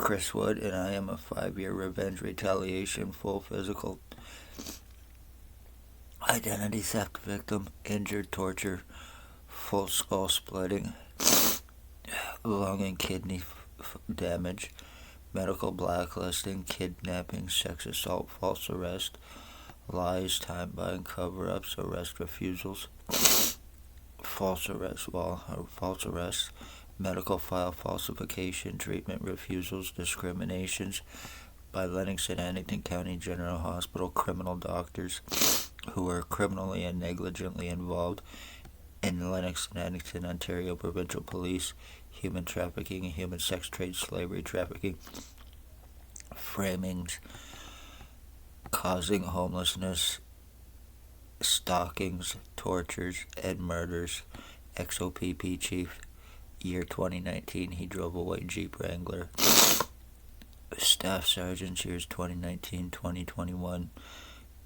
Chris Wood, and I am a 5-year revenge retaliation, full physical identity theft victim, injured, torture, full skull splitting, lung and kidney damage, medical blacklisting, kidnapping, sex assault, false arrest, lies, time buying, cover-ups, arrest refusals, false arrest, medical file falsification, treatment refusals, discriminations by Lennox and Addington County General Hospital criminal doctors who were criminally and negligently involved in Lennox and Addington, Ontario Provincial Police, human trafficking, human sex trade, slavery trafficking, framings, causing homelessness, stalkings, tortures, and murders. XOPP Chief, year 2019, he drove a white Jeep Wrangler. Staff Sergeants, years 2019, 2021,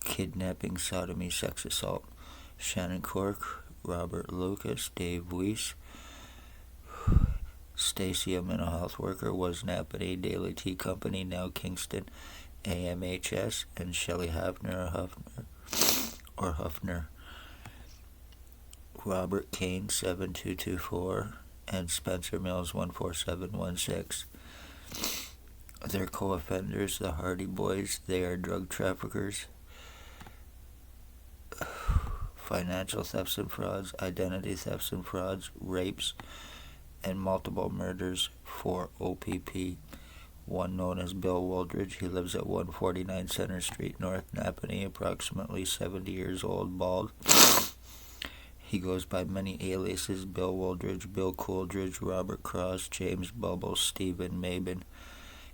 kidnapping, sodomy, sex assault. Shannon Cork, Robert Lucas, Dave Weiss, Stacy, a mental health worker, was Napanee, Daily Tea Company, now Kingston, AMHS, and Shelley Huffner, Robert Kane, 7224, and Spencer Mills, 14716. Their co-offenders, the Hardy Boys, they are drug traffickers, financial thefts and frauds, identity thefts and frauds, rapes, and multiple murders for OPP. One known as Bill Woldridge, he lives at 149 Center Street, North Napanee, approximately 70 years old, bald. He goes by many aliases: Bill Woldridge, Bill Cooldridge, Robert Cross, James Bubbles, Stephen Mabin.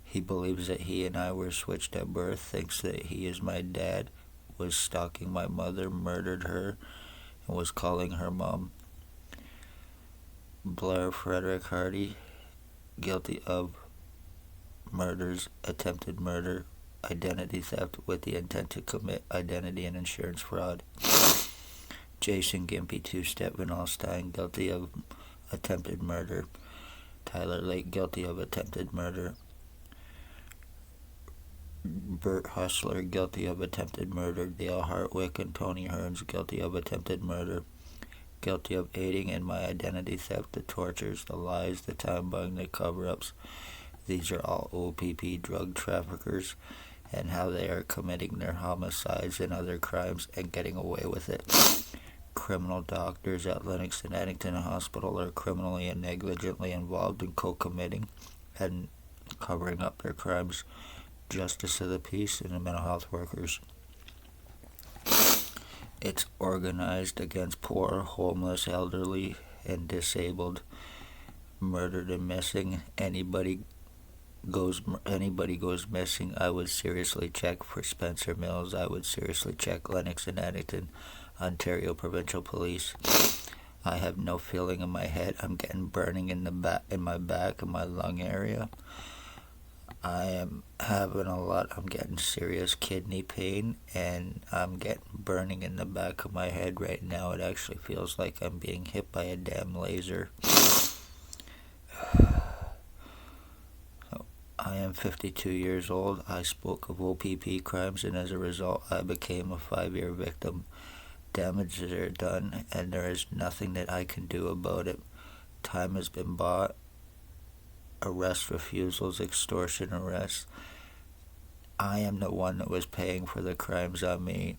He believes that he and I were switched at birth, thinks that he is my dad, was stalking my mother, murdered her, and was calling her mom. Blair Frederick Hardy, guilty of murders, attempted murder, identity theft with the intent to commit identity and insurance fraud. Jason Gimpy, Two-Step Van Alstyne, guilty of attempted murder. Tyler Lake, guilty of attempted murder. Bert Hustler, guilty of attempted murder. Dale Hartwick and Tony Hearns, guilty of attempted murder. Guilty of aiding in my identity theft, the tortures, the lies, the time buying, the cover-ups. These are all OPP drug traffickers, and how they are committing their homicides and other crimes and getting away with it. Criminal doctors at Lennox and Addington Hospital are criminally and negligently involved in co-committing and covering up their crimes. Justice of the Peace and the mental health workers. It's organized against poor, homeless, elderly, and disabled, murdered and missing. Anybody goes missing, I would seriously check for Spencer Mills. I would seriously check Lennox and Addington, Ontario Provincial Police. I have no feeling in my head. I'm getting burning in my back, in my lung area. I'm getting serious kidney pain, and I'm getting burning in the back of my head right now. It actually feels like I'm being hit by a damn laser. I am 52 years old. I spoke of OPP crimes, and as a result, I became a 5-year victim. Damages are done, and there is nothing that I can do about it. Time has been bought. Arrest refusals, extortion arrests. I am the one that was paying for the crimes on me.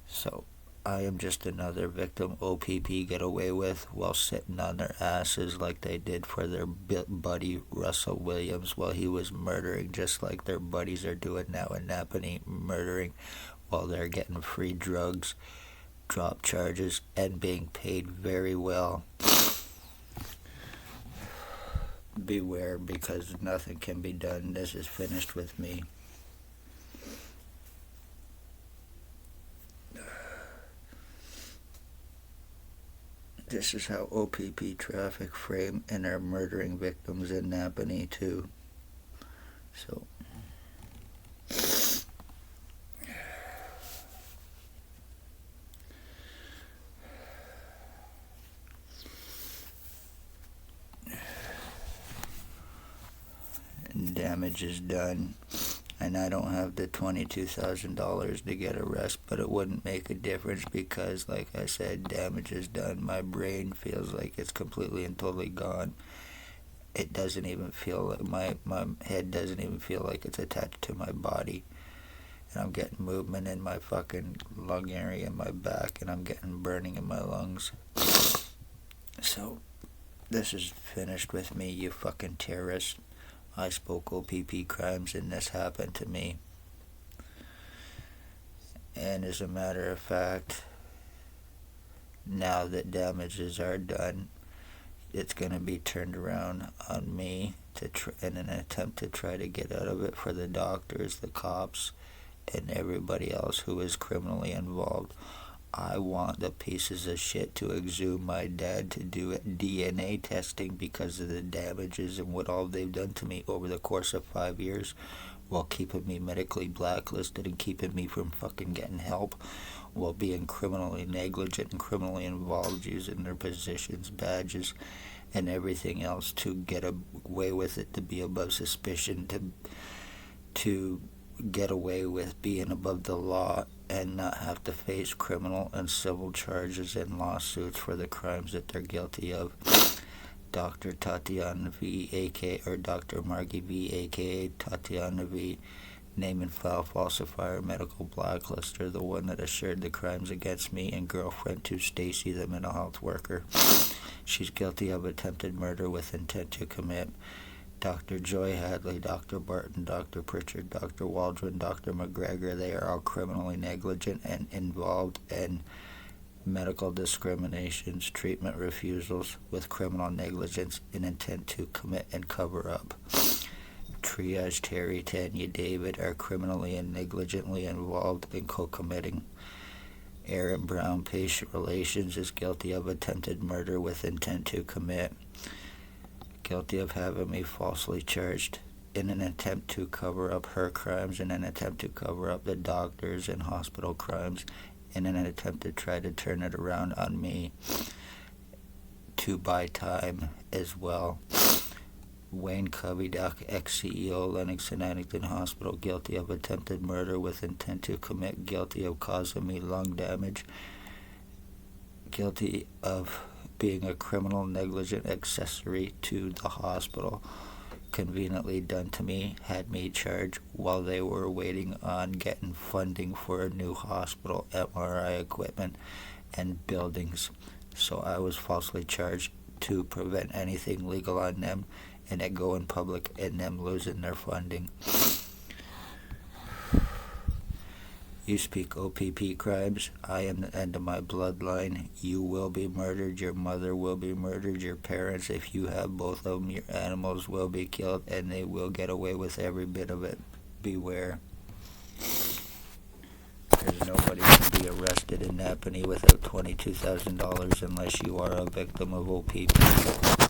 So I am just another victim OPP get away with while sitting on their asses like they did for their buddy Russell Williams while he was murdering, just like their buddies are doing now in Napanee, murdering while they're getting free drugs, drop charges, and being paid very well. Beware, because nothing can be done. This is finished with me. This is how OPP traffic frame and are murdering victims in Napanee too. So damage is done. And I don't have the $22,000 to get a rest, but it wouldn't make a difference because, like I said, damage is done. My brain feels like it's completely and totally gone. It doesn't even feel like my head doesn't even feel like it's attached to my body. And I'm getting movement in my fucking lung area in my back, and I'm getting burning in my lungs. So, this is finished with me, you fucking terrorist. I spoke OPP crimes and this happened to me. And as a matter of fact, now that damages are done, it's going to be turned around on me in an attempt to try to get out of it for the doctors, the cops, and everybody else who is criminally involved. I want the pieces of shit to exhume my dad to do DNA testing because of the damages and what all they've done to me over the course of 5 years while keeping me medically blacklisted and keeping me from fucking getting help while being criminally negligent and criminally involved using their positions, badges, and everything else to get away with it, to be above suspicion, to get away with being above the law and not have to face criminal and civil charges and lawsuits for the crimes that they're guilty of. Dr. Tatiana V, aka, or Dr. Margie V, aka Tatiana V, name and file falsifier, medical blacklister, the one that assured the crimes against me, and girlfriend to Stacy, the mental health worker. She's guilty of attempted murder with intent to commit. Dr. Joy Hadley, Dr. Barton, Dr. Pritchard, Dr. Waldron, Dr. McGregor, they are all criminally negligent and involved in medical discriminations, treatment refusals with criminal negligence and intent to commit and cover up. Triage Terry, Tanya David are criminally and negligently involved in co-committing. Aaron Brown, patient relations, is guilty of attempted murder with intent to commit. Guilty of having me falsely charged in an attempt to cover up her crimes, in an attempt to cover up the doctors and hospital crimes, in an attempt to try to turn it around on me to buy time as well. Wayne Coveyduck, ex-CEO, Lennox and Addington Hospital, guilty of attempted murder with intent to commit, guilty of causing me lung damage, guilty of being a criminal negligent accessory to the hospital, conveniently done to me, had me charged while they were waiting on getting funding for a new hospital, MRI equipment, and buildings. So I was falsely charged to prevent anything legal on them and it going public and them losing their funding. You speak OPP crimes. I am the end of my bloodline. You will be murdered. Your mother will be murdered. Your parents, if you have both of them, your animals will be killed, and they will get away with every bit of it. Beware. There's nobody can be arrested in Napanee without $22,000 unless you are a victim of OPP.